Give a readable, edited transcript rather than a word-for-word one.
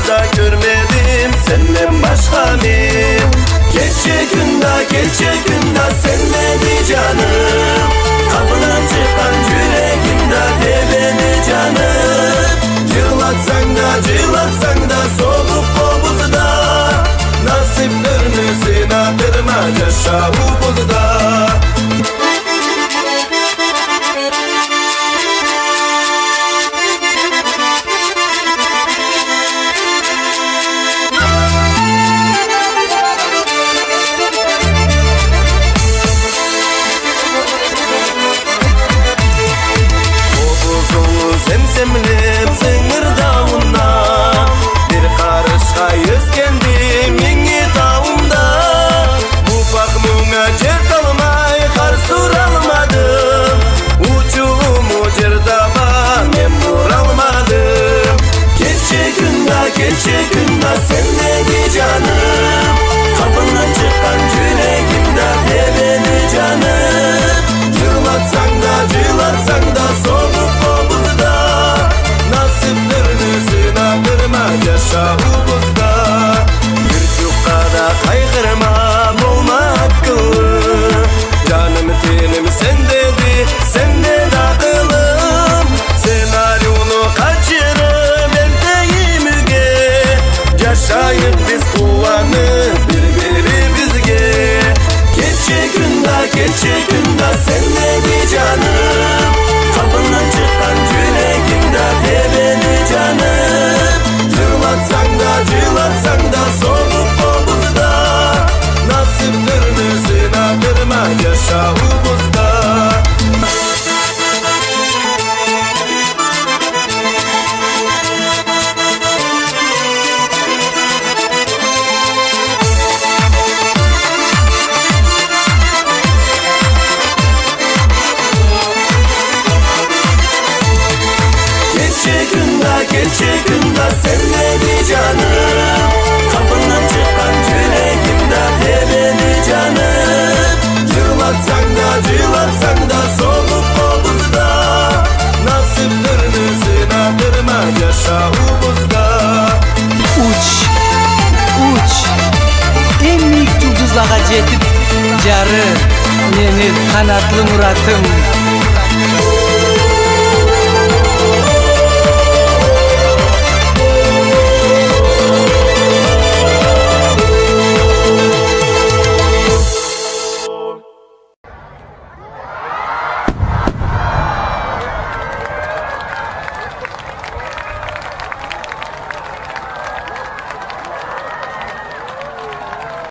da görmedim senden başka men. Gece gündüz senmedi canım. Kapıdan çıkan yüreğimde deveni canım. Cığlatsan da soğuk bozda. Nasiplerini sınadırma yaşa bu bozda. Zemzemlep zıngırdağında bir karışka yüzkendim yeni dağımda. Ufak muna cer kalmay kar suralmadım. Uçumu cerdama men vuralmadım. Gece günde senmedi canım. Kapından çıkan yüreğimde deveni canım. Cığlatsan da soğuk bozda. Nasiplerini sınadırma yaşa bu bozda. Bir çukkada kaygırmam olma hakkı. Canım tenim sende de akılım. Senaryonu kaçırıp evdeyim ülke. Yaşayıp biz kullanıp birbirimizge. Gece günde senmedi canım. Kapından çıkan yüreğimde deveni canım. Cığlatsan da soğuk bozda. Nasiplerini sınadırma yaşa bu bozda. Gece günde senmedi canım. Kapından çıkan yüreğimde deveni canım. Cığlatsan da soğuk bozda. Nasiplerini sınadırma yaşa bu bozda. Uç en büyük yıldızlara jetip jarı meni kanatlı muratım.